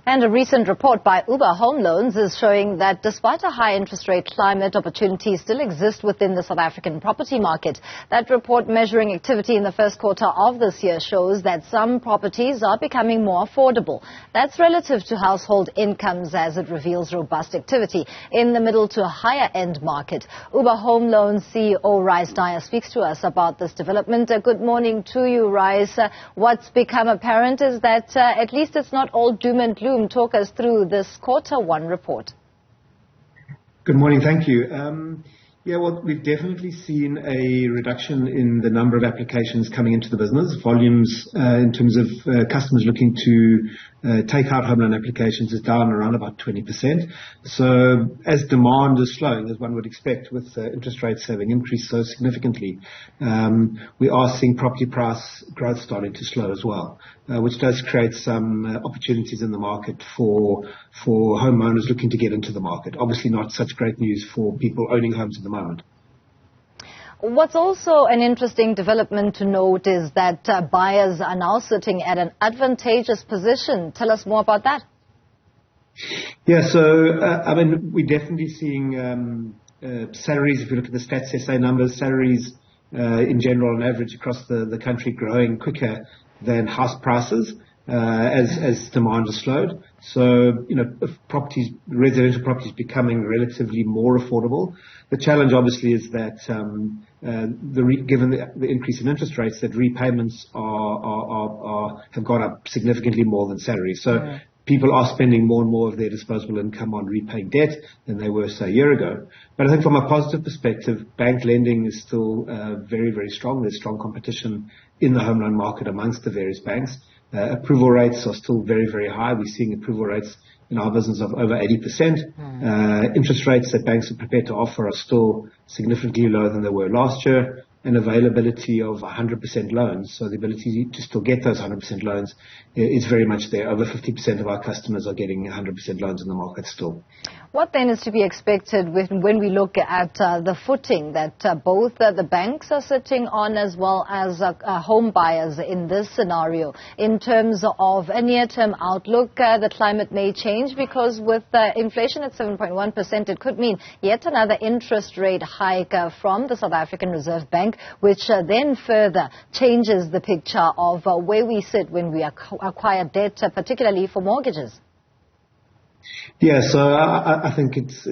And a recent report by Ooba Home Loans is showing that despite a high interest rate climate, opportunities still exist within the South African property market. That report measuring activity in the first quarter of this year shows that some properties are becoming more affordable. That's relative to household incomes, as it reveals robust activity in the middle to higher end market. Ooba Home Loans CEO Rice Dyer speaks to us about this development. Good morning to you, Rice. What's become apparent is that at least it's not all doom and gloom. Talk us through this quarter one report. Good morning. Thank you. Well, we've definitely seen a reduction in the number of applications coming into the business. Volumes in terms of customers looking to take out home loan applications is down around about 20%. So as demand is slowing, as one would expect with interest rates having increased so significantly, we are seeing property price growth starting to slow as well, which does create some opportunities in the market for homeowners looking to get into the market. Obviously not such great news for people owning homes at the moment. What's also an interesting development to note is that buyers are now sitting at an advantageous position. Tell us more about that. Yeah, so we're definitely seeing salaries. If you look at the Stats SA numbers, salaries in general, on average across the country, growing quicker than house prices as demand has slowed. So, residential properties becoming relatively more affordable. The challenge obviously is that given the increase in interest rates, that repayments have gone up significantly more than salaries. So people are spending more and more of their disposable income on repaying debt than they were, say, a year ago. But I think from a positive perspective, bank lending is still very, very strong. There's strong competition in the home loan market amongst the various banks. Approval rates are still very, very high. We're seeing approval rates in our business of over 80%. Interest rates that banks are prepared to offer are still significantly lower than they were last year, and availability of 100% loans. So the ability to still get those 100% loans is very much there. Over 50% of our customers are getting 100% loans in the market still. What then is to be expected when we look at the footing that both the banks are sitting on as well as home buyers in this scenario? In terms of a near-term outlook, the climate may change because with inflation at 7.1%, it could mean yet another interest rate hike from the South African Reserve Bank, which then further changes the picture of where we sit when we acquire debt, particularly for mortgages. Yeah, so I think it's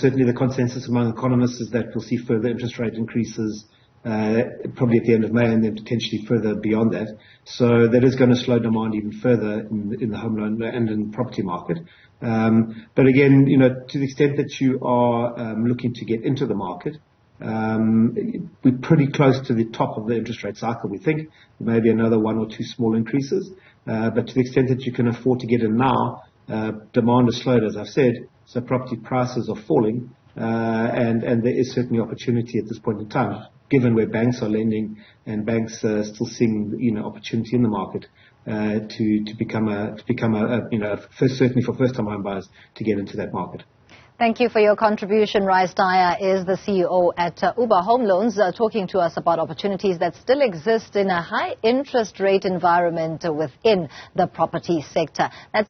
certainly the consensus among economists is that we'll see further interest rate increases probably at the end of May and then potentially further beyond that. So that is going to slow demand even further in the home loan and in the property market. But again, to the extent that you are looking to get into the market, we're pretty close to the top of the interest rate cycle, we think. Maybe another one or two small increases. But to the extent that you can afford to get in now, demand has slowed, as I've said, so property prices are falling, and there is certainly opportunity at this point in time, given where banks are lending and banks are still seeing opportunity in the market to become certainly for first-time home buyers to get into that market. Thank you for your contribution. Rice Dyer is the CEO at Ooba Home Loans, talking to us about opportunities that still exist in a high interest rate environment within the property sector. That's